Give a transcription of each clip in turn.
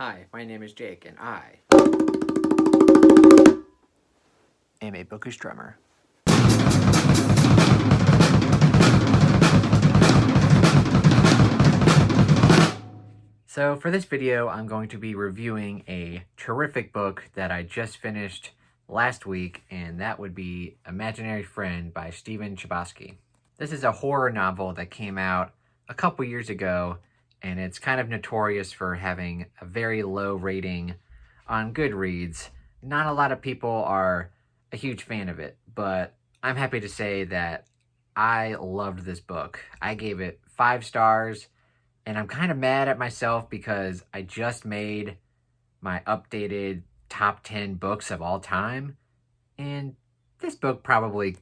Hi, my name is Jake, and I am a bookish drummer. So for this video, I'm going to be reviewing a terrific book that I just finished last week, and that would be Imaginary Friend by Stephen Chbosky. This is a horror novel that came out a couple years ago, and it's kind of notorious for having a very low rating on Goodreads. Not a lot of people are a huge fan of it, but I'm happy to say that I loved this book. I gave it 5 stars, and I'm kind of mad at myself because I just made my updated top 10 books of all time, and this book probably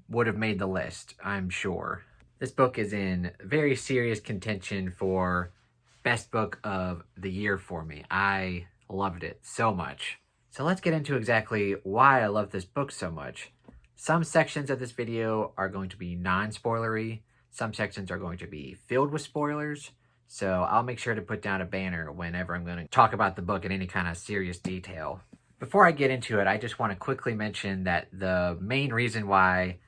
would have made the list, I'm sure. This book is in very serious contention for best book of the year for me. I loved it so much. So let's get into exactly why I love this book so much. Some sections of this video are going to be non-spoilery. Some sections are going to be filled with spoilers. So I'll make sure to put down a banner whenever I'm going to talk about the book in any kind of serious detail. Before I get into it, I just want to quickly mention that the main reason why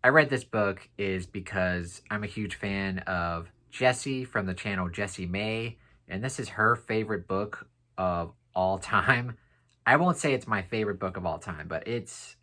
I read this book is because I'm a huge fan of Jessie from the channel Jessie May, and this is her favorite book of all time. I won't say it's my favorite book of all time, but it's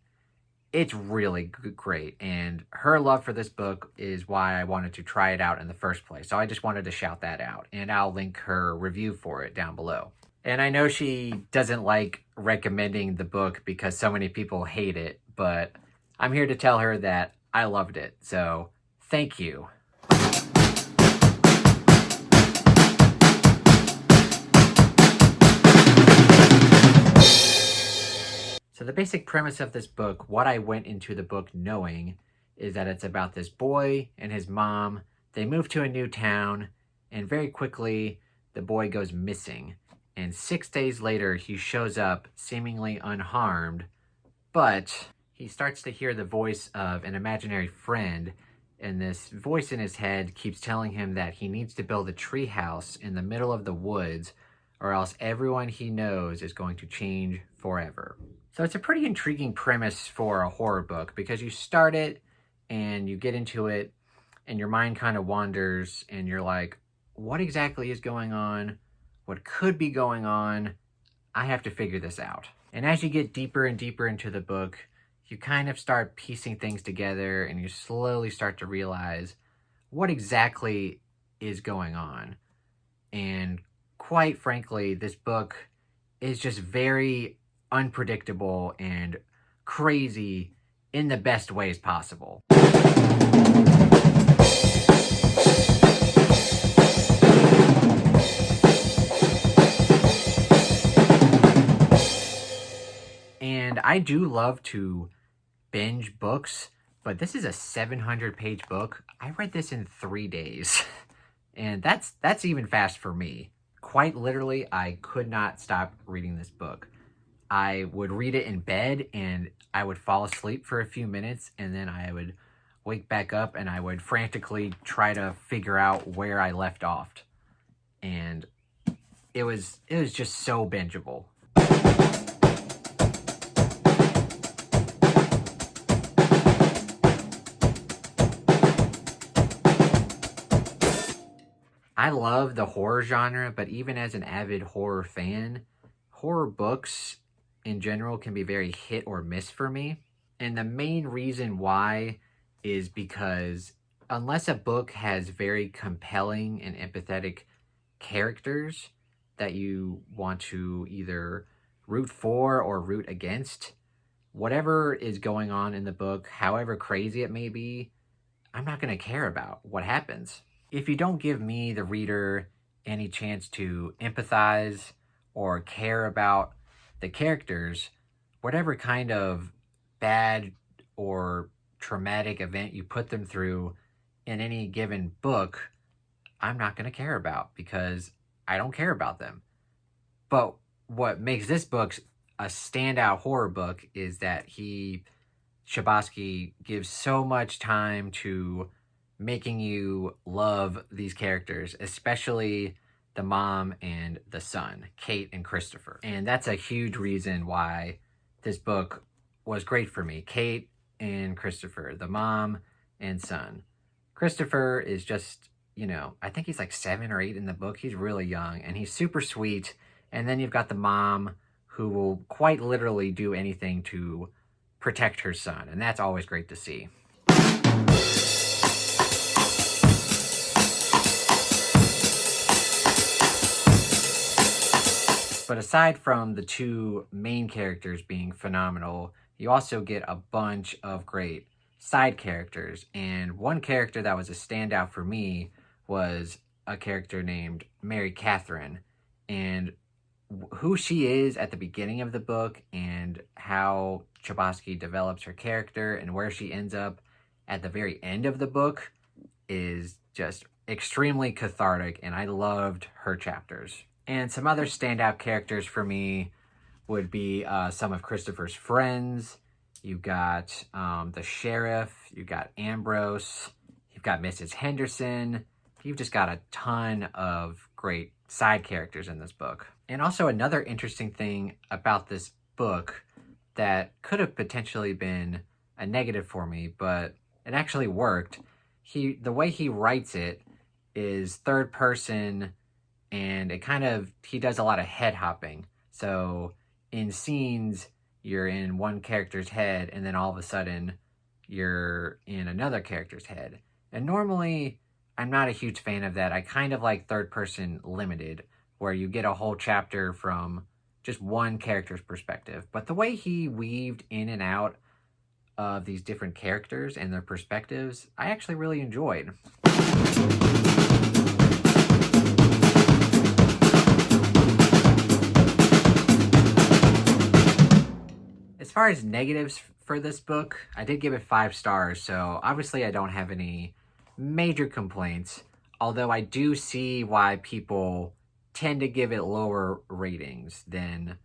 really great, and her love for this book is why I wanted to try it out in the first place. So I just wanted to shout that out, and I'll link her review for it down below. And I know she doesn't like recommending the book because so many people hate it, but I'm here to tell her that I loved it, so thank you. So the basic premise of this book, what I went into the book knowing, is that it's about this boy and his mom. They move to a new town, and very quickly the boy goes missing. And 6 days later, he shows up seemingly unharmed, but he starts to hear the voice of an imaginary friend, and this voice in his head keeps telling him that he needs to build a tree house in the middle of the woods, or else everyone he knows is going to change forever. So it's a pretty intriguing premise for a horror book, because you start it and you get into it and your mind kind of wanders and you're like, what exactly is going on? What could be going on? I have to figure this out. And as you get deeper and deeper into the book, you kind of start piecing things together and you slowly start to realize what exactly is going on. And quite frankly, this book is just very unpredictable and crazy in the best ways possible. And I do love to binge books, but this is a 700-page book. I read this in 3 days, and that's even fast for me. Quite literally, I could not stop reading this book. I would read it in bed, and I would fall asleep for a few minutes, and then I would wake back up, and I would frantically try to figure out where I left off. And it was just so bingeable. I love the horror genre, but even as an avid horror fan, horror books in general can be very hit or miss for me. And the main reason why is because unless a book has very compelling and empathetic characters that you want to either root for or root against, whatever is going on in the book, however crazy it may be, I'm not going to care about what happens. If you don't give me, the reader, any chance to empathize or care about the characters, whatever kind of bad or traumatic event you put them through in any given book, I'm not going to care about because I don't care about them. But what makes this book a standout horror book is that Chbosky gives so much time to making you love these characters, especially the mom and the son, Kate and Christopher. And that's a huge reason why this book was great for me. Kate and Christopher, the mom and son. Christopher is just, I think he's like 7 or 8 in the book. He's really young and he's super sweet. And then you've got the mom who will quite literally do anything to protect her son. And that's always great to see. But aside from the 2 main characters being phenomenal, you also get a bunch of great side characters. And one character that was a standout for me was a character named Mary Catherine. And who she is at the beginning of the book and how Chbosky develops her character and where she ends up at the very end of the book is just extremely cathartic, and I loved her chapters. And some other standout characters for me would be some of Christopher's friends. You've got the sheriff, you've got Ambrose, you've got Mrs. Henderson. You've just got a ton of great side characters in this book. And also another interesting thing about this book that could have potentially been a negative for me, but it actually worked. The way he writes it is third person, and he does a lot of head hopping. So in scenes, you're in one character's head, and then all of a sudden, you're in another character's head. And normally, I'm not a huge fan of that. I kind of like third person limited, where you get a whole chapter from just one character's perspective. But the way he weaved in and out of these different characters and their perspectives, I actually really enjoyed. As far as negatives for this book, I did give it 5 stars, so obviously I don't have any major complaints, although I do see why people tend to give it lower ratings than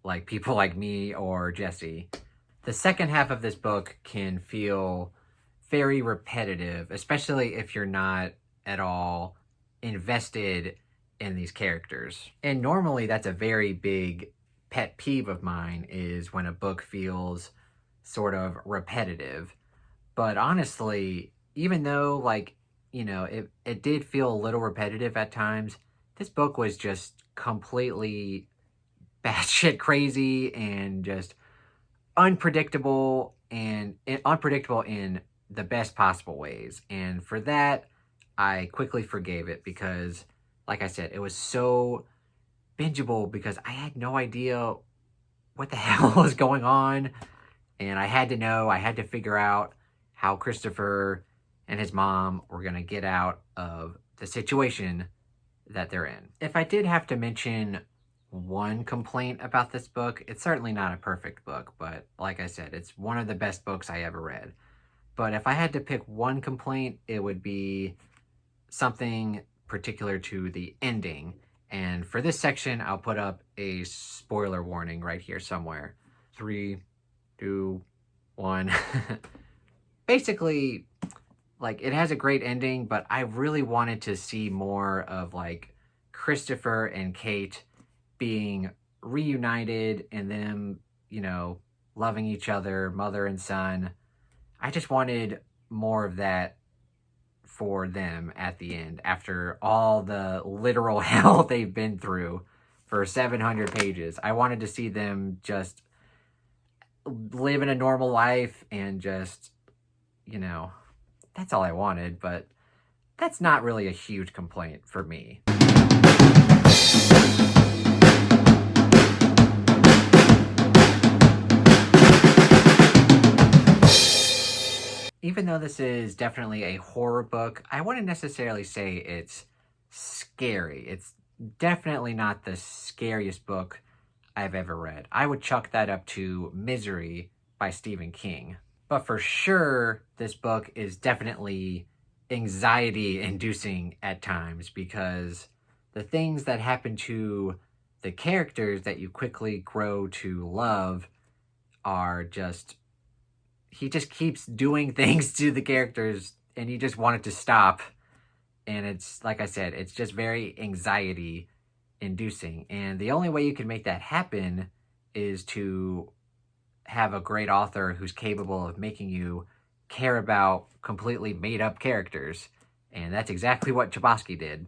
like people like me or Jesse. The second half of this book can feel very repetitive, especially if you're not at all invested in these characters. And normally that's a very big pet peeve of mine, is when a book feels sort of repetitive. But honestly, even though it did feel a little repetitive at times, this book was just completely batshit crazy and just unpredictable in the best possible ways. And for that, I quickly forgave it because, like I said, it was so bingeable because I had no idea what the hell was going on. And I had to figure out how Christopher and his mom were going to get out of the situation that they're in. If I did have to mention one complaint about this book, it's certainly not a perfect book, but like I said, it's one of the best books I ever read. But if I had to pick one complaint, it would be something particular to the ending. And for this section, I'll put up a spoiler warning right here somewhere. 3, 2, 1. Basically, it has a great ending, but I really wanted to see more of Christopher and Kate being reunited and them, loving each other, mother and son. I just wanted more of that for them at the end, after all the literal hell they've been through for 700 pages. I wanted to see them just live in a normal life and just, that's all I wanted, but that's not really a huge complaint for me. Even though this is definitely a horror book, I wouldn't necessarily say it's scary. It's definitely not the scariest book I've ever read. I would chuck that up to Misery by Stephen King. But for sure, this book is definitely anxiety-inducing at times, because the things that happen to the characters that you quickly grow to love are just... He just keeps doing things to the characters, and you just want it to stop. And it's, like I said, it's just very anxiety inducing. And the only way you can make that happen is to have a great author who's capable of making you care about completely made up characters. And that's exactly what Chbosky did.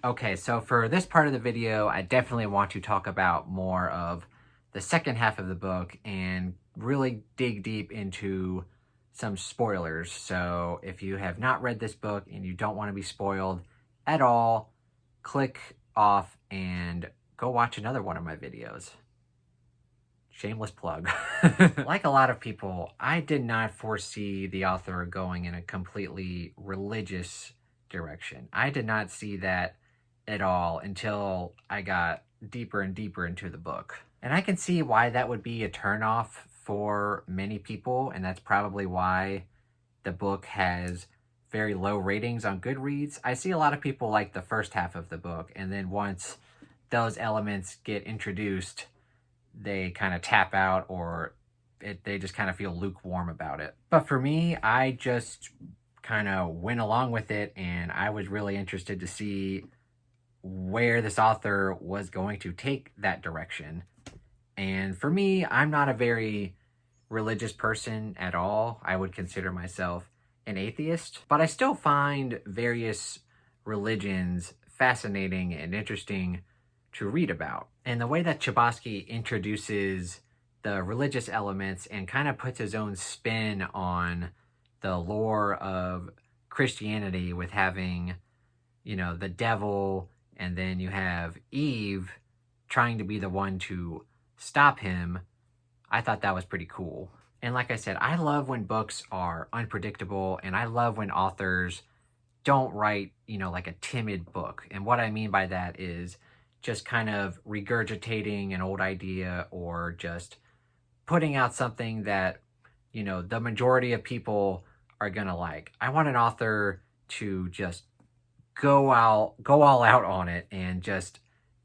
Okay, so for this part of the video, I definitely want to talk about more of the second half of the book and really dig deep into some spoilers. So if you have not read this book and you don't want to be spoiled at all, click off and go watch another one of my videos. Shameless plug. Like a lot of people, I did not foresee the author going in a completely religious direction. I did not see that at all until I got deeper and deeper into the book. And I can see why that would be a turnoff for many people, and that's probably why the book has very low ratings on Goodreads. I see a lot of people like the first half of the book, and then once those elements get introduced, they kind of tap out, or they just kind of feel lukewarm about it. But for me, I just kind of went along with it, and I was really interested to see where this author was going to take that direction. And for me, I'm not a very religious person at all. I would consider myself an atheist, but I still find various religions fascinating and interesting to read about. And the way that Chbosky introduces the religious elements and kind of puts his own spin on the lore of Christianity with having, the devil, and then you have Eve trying to be the one to stop him, I thought that was pretty cool. And like I said, I love when books are unpredictable, and I love when authors don't write, like a timid book. And what I mean by that is just kind of regurgitating an old idea, or just putting out something that, the majority of people are gonna like. I want an author to just go all out on it and just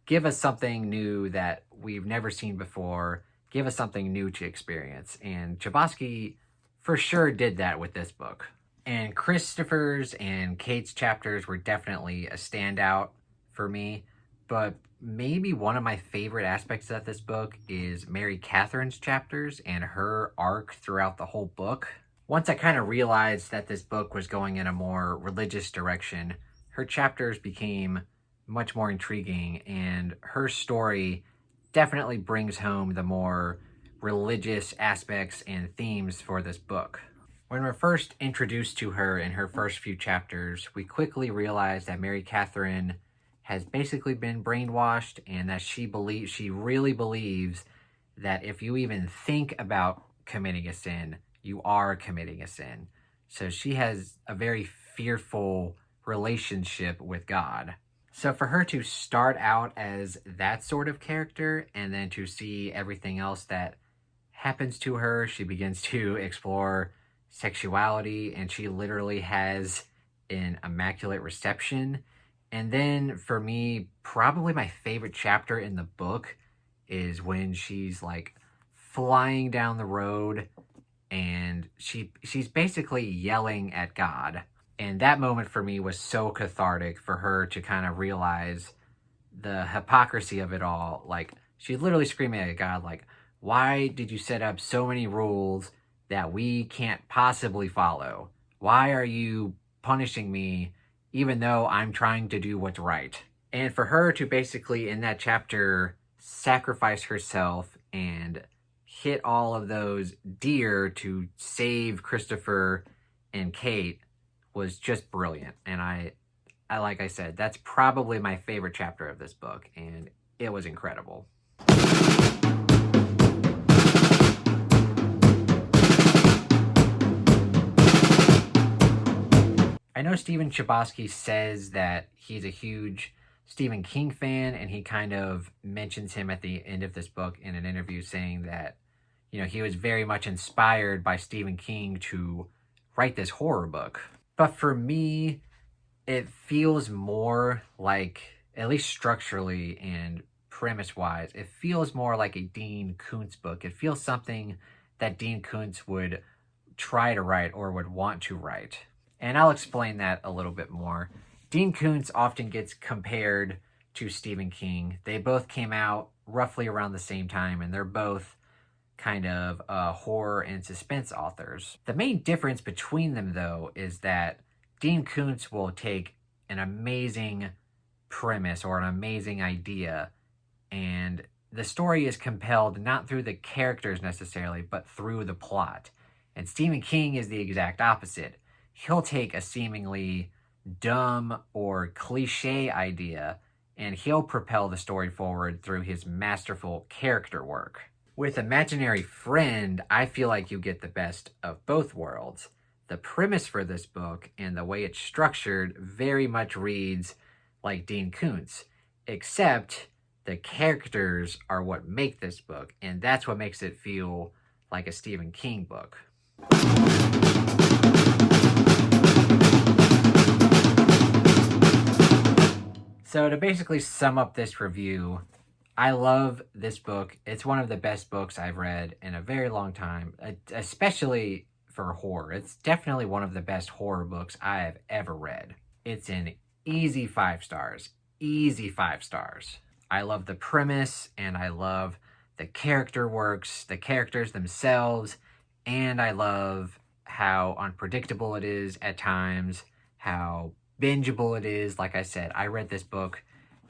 give us something new that we've never seen before, give us something new to experience. And Chbosky for sure did that with this book. And Christopher's and Kate's chapters were definitely a standout for me, but maybe one of my favorite aspects of this book is Mary Catherine's chapters and her arc throughout the whole book. Once I kind of realized that this book was going in a more religious direction, her chapters became much more intriguing, and her story definitely brings home the more religious aspects and themes for this book. When we're first introduced to her in her first few chapters, we quickly realize that Mary Catherine has basically been brainwashed, and that she really believes that if you even think about committing a sin, you are committing a sin. So she has a very fearful relationship with God. So for her to start out as that sort of character, and then to see everything else that happens to her, she begins to explore sexuality, and she literally has an immaculate reception. And then for me, probably my favorite chapter in the book is when she's like flying down the road, and she's basically yelling at God. And that moment for me was so cathartic, for her to kind of realize the hypocrisy of it all. Like, she's literally screaming at God, like, why did you set up so many rules that we can't possibly follow? Why are you punishing me even though I'm trying to do what's right? And for her to basically, in that chapter, sacrifice herself and hit all of those deer to save Christopher and Kate was just brilliant. And I like I said, that's probably my favorite chapter of this book, and it was incredible. I know Stephen Chbosky says that he's a huge Stephen King fan, and he kind of mentions him at the end of this book in an interview, saying that, he was very much inspired by Stephen King to write this horror book. But for me, it feels more like, at least structurally and premise-wise, it feels more like a Dean Koontz book. It feels something that Dean Koontz would try to write or would want to write. And I'll explain that a little bit more. Dean Koontz often gets compared to Stephen King. They both came out roughly around the same time, and they're both kind of horror and suspense authors. The main difference between them, though, is that Dean Koontz will take an amazing premise or an amazing idea, and the story is compelled not through the characters necessarily, but through the plot. And Stephen King is the exact opposite. He'll take a seemingly dumb or cliche idea, and he'll propel the story forward through his masterful character work. With Imaginary Friend, I feel like you get the best of both worlds. The premise for this book and the way it's structured very much reads like Dean Koontz, except the characters are what make this book, and that's what makes it feel like a Stephen King book. So to basically sum up this review, I love this book. It's one of the best books I've read in a very long time, especially for horror. It's definitely one of the best horror books I have ever read. It's an easy 5 stars. Easy 5 stars. I love the premise, and I love the character works, the characters themselves, and I love how unpredictable it is at times, how bingeable it is. Like I said, I read this book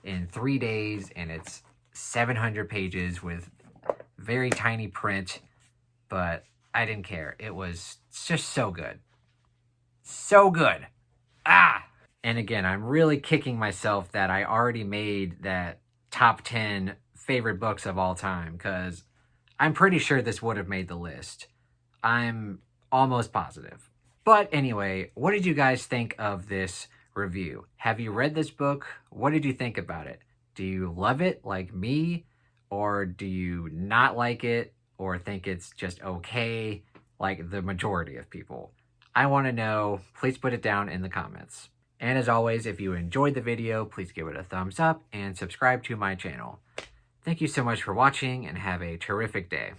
in 3 days, and it's 700 pages with very tiny print, but I didn't care. It was just so good. So good. And again, I'm really kicking myself that I already made that top 10 favorite books of all time, because I'm pretty sure this would have made the list. I'm almost positive. But anyway, what did you guys think of this review? Have you read this book? What did you think about it? Do you love it like me? Or do you not like it? Or think it's just okay like the majority of people? I want to know. Please put it down in the comments. And as always, if you enjoyed the video, please give it a thumbs up and subscribe to my channel. Thank you so much for watching, and have a terrific day.